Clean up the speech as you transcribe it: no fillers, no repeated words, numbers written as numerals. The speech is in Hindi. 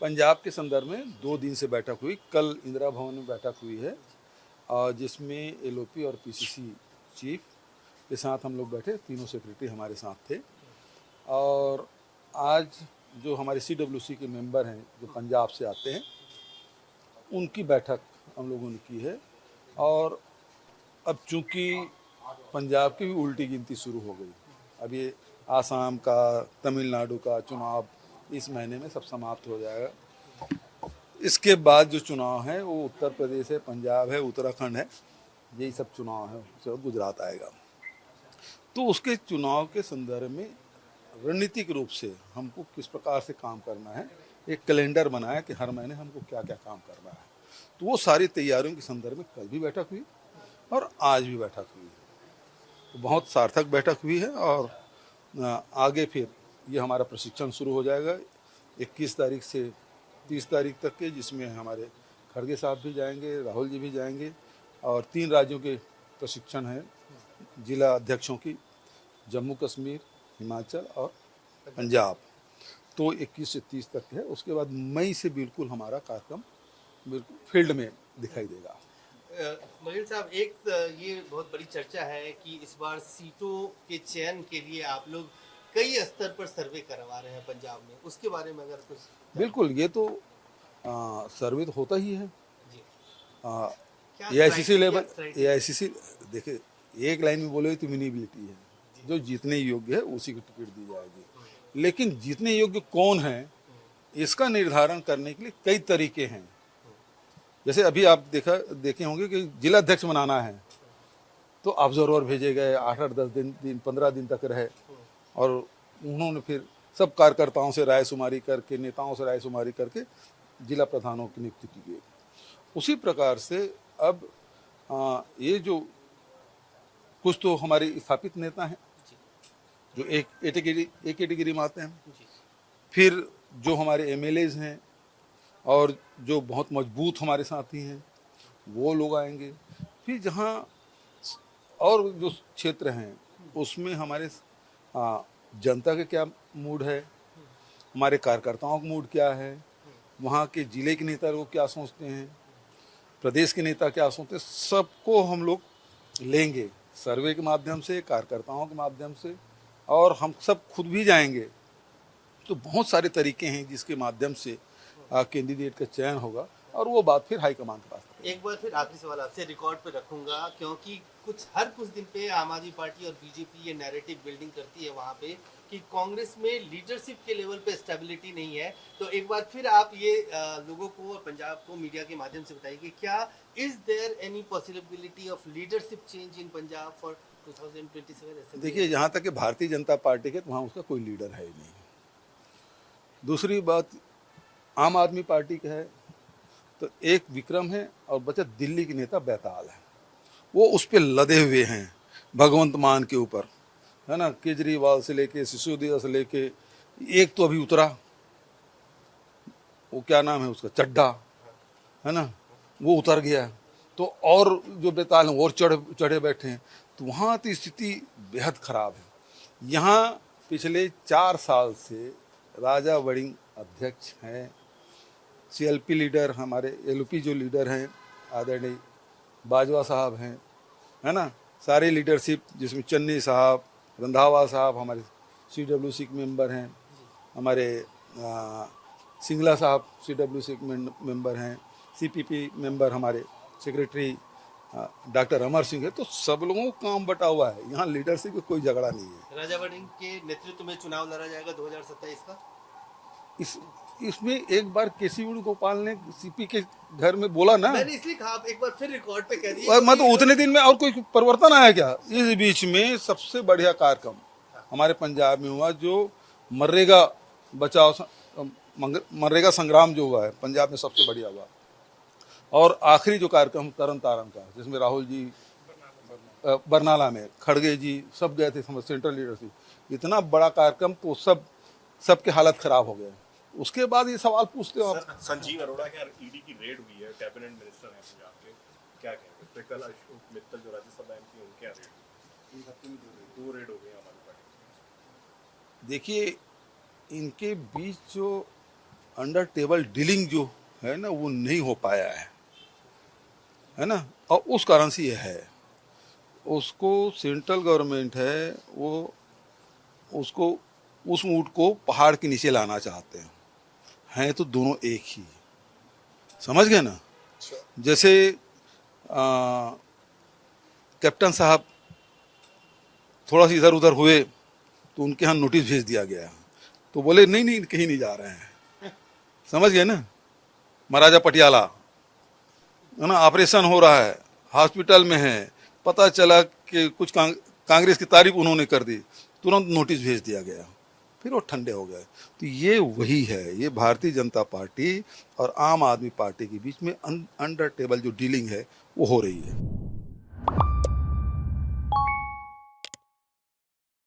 पंजाब के संदर्भ में 2 दिन से बैठक हुई। कल इंदिरा भवन में बैठक हुई है और जिसमें एलओपी और पीसीसी चीफ के साथ हम लोग बैठे, तीनों सेक्रेटरी हमारे साथ थे। और आज जो हमारे सीडब्ल्यूसी के मेंबर हैं जो पंजाब से आते हैं, उनकी बैठक हम लोगों ने की है। और अब चूंकि पंजाब की भी उल्टी गिनती शुरू हो गई, अब ये आसाम का, तमिलनाडु का चुनाव इस महीने में सब समाप्त हो जाएगा। इसके बाद जो चुनाव है वो उत्तर प्रदेश है, पंजाब है, उत्तराखंड है, यही सब चुनाव है, उसके बाद गुजरात आएगा। तो उसके चुनाव के संदर्भ में रणनीतिक रूप से हमको किस प्रकार से काम करना है, एक कैलेंडर बनाया कि हर महीने हमको क्या क्या काम करना है। तो वो सारी तैयारियों के संदर्भ में कल भी बैठक हुई और आज भी बैठक हुई। तो बहुत सार्थक बैठक हुई है और आगे फिर ये हमारा प्रशिक्षण शुरू हो जाएगा 21 तारीख से 30 तारीख तक के, जिसमें हमारे खड़गे साहब भी जाएंगे, राहुल जी भी जाएंगे और 3 राज्यों के प्रशिक्षण है जिला अध्यक्षों की, जम्मू कश्मीर, हिमाचल और पंजाब। तो 21 से 30 तक है। उसके बाद मई से बिल्कुल हमारा कार्यक्रम बिल्कुल फील्ड में दिखाई देगा। मलिन साहब, एक ये बहुत बड़ी चर्चा है कि इस बार सीटों के चयन के लिए आप लोग कई स्तर पर सर्वे करवा रहे हैं पंजाब में, उसके बारे में अगर कुछ। बिल्कुल, ये तो सर्वे तो होता ही है। क्या एआईसीसी लेवल, criteria? एआईसीसी देखिए, एक लाइन में बोले तो इम्यूनिबिलिटी है, जो जीतने योग्य है उसी को टिकट दी जाएगी। लेकिन जीतने योग्य कौन है इसका निर्धारण करने के लिए कई तरीके हैं। जैसे अभी आप देखे होंगे कि जिला अध्यक्ष बनाना है तो ऑब्जर्वर भेजे गए, 8-10 दिन 15 दिन तक रहे और उन्होंने फिर सब कार्यकर्ताओं से राय शुमारी करके, नेताओं से राय शुमारी करके जिला प्रधानों की नियुक्ति की गई। उसी प्रकार से अब ये जो कुछ तो हमारे स्थापित नेता हैं जो एक कैटेगरी में आते हैं, फिर जो हमारे एमएलएज हैं और जो बहुत मजबूत हमारे साथी हैं वो लोग आएंगे। फिर जहाँ और जो क्षेत्र हैं उसमें हमारे जनता का क्या मूड है, हमारे कार्यकर्ताओं का मूड क्या है, वहाँ के जिले के नेता लोग क्या सोचते हैं, प्रदेश के नेता क्या सोचते हैं, सबको हम लोग लेंगे सर्वे के माध्यम से, कार्यकर्ताओं के माध्यम से, और हम सब खुद भी जाएंगे। तो बहुत सारे तरीके हैं जिसके माध्यम से कैंडिडेट का चयन होगा और वो बात फिर हाईकमान के पास। एक बार फिर आखिरी सवाल आपसे रिकॉर्ड पे रखूंगा, क्योंकि हर कुछ दिन पे आम आदमी पार्टी और बीजेपी ये नैरेटिव बिल्डिंग करती है वहाँ पे कि कांग्रेस में लीडरशिप के लेवल पे स्टेबिलिटी नहीं है। तो एक बार फिर आप ये लोगों को और पंजाब को मीडिया के माध्यम से बताइए कि क्या is there any possibility of leadership change in Punjab for 2027? देखिए, जहाँ तक कि भारतीय जनता पार्टी के, तो वहाँ उसका कोई लीडर है ही नहीं। दूसरी बात, आम आदमी पार्टी का है तो एक विक्रम है और बचा दिल्ली के नेता बैताल है, वो उस पर लदे हुए हैं भगवंत मान के ऊपर, है ना। केजरीवाल से लेके सिसोदिया से लेके, एक तो अभी उतरा, वो क्या नाम है उसका, चड्ढा, है ना, वो उतर गया। तो और जो बैताल हैं और चढ़े बैठे हैं। तो वहाँ की स्थिति बेहद खराब है। यहाँ पिछले 4 साल से राजा वड़िंग अध्यक्ष हैं, सीएलपी लीडर हमारे एलओपी जो लीडर हैं आदरणीय बाजवा साहब हैं, है ना, सारे लीडरशिप जिसमें चन्नी साहब, रंधावा साहब हमारे सीडब्ल्यूसी के मेंबर हैं, हमारे सिंगला साहब सीडब्ल्यूसी के मेंबर हैं, सीपीपी मेंबर हमारे सेक्रेटरी डॉक्टर अमर सिंह है। तो सब लोगों को काम बटा हुआ है, यहाँ लीडरशिप का कोई झगड़ा नहीं है। राजा वड़िंग के नेतृत्व में चुनाव लड़ा जाएगा 2027 का। इसमें एक बार केसी वेणुगोपाल ने सीपी के घर में बोला ना, मैंने इसलिए कहा, आप एक बार फिर रिकॉर्ड पे कह दिए। मैं तो उतने दिन में और कोई परिवर्तन आया क्या? इस बीच में सबसे बढ़िया कार्यक्रम हमारे पंजाब में हुआ जो मनरेगा बचाओ, मनरेगा संग्राम जो हुआ है पंजाब में सबसे बढ़िया हुआ। और आखिरी जो कार्यक्रम तरन तारण का, जिसमें राहुल जी बरनाला में, खड़गे जी सब गए थे, सेंट्रल लीडरशिप, इतना बड़ा कार्यक्रम, तो सबके हालत खराब हो गए। उसके बाद ये सवाल पूछते हो आप। संजीव अरोड़ा के ईडी की रेड हुई है, कैबिनेट मिनिस्टर हैं पंजाब के, क्या कहेंगे? कल अशोक मित्तल जो राज्यसभा एमपी, उनके यहाँ रेड, 2 रेड हो गई हमारी पार्टी। देखिए, इनके बीच जो अंडर टेबल डीलिंग जो है ना वो नहीं हो पाया है ना, और उस कारण से ये है। उसको सेंट्रल गवर्नमेंट है वो उसको उस ऊँट को पहाड़ के नीचे लाना चाहते हैं तो दोनों एक ही, समझ गए ना। जैसे कैप्टन साहब थोड़ा सा इधर उधर हुए तो उनके यहाँ नोटिस भेज दिया गया, तो बोले नहीं नहीं कहीं नहीं जा रहे हैं, समझ गए ना। महाराजा पटियाला है ना, ऑपरेशन हो रहा है, हॉस्पिटल में है, पता चला कि कुछ कांग्रेस की तारीफ उन्होंने कर दी, तुरंत नोटिस भेज दिया गया, फिर वो ठंडे हो गए। तो ये वही है, ये भारतीय जनता पार्टी और आम आदमी पार्टी के बीच में अंडर टेबल जो डीलिंग है वो हो रही है।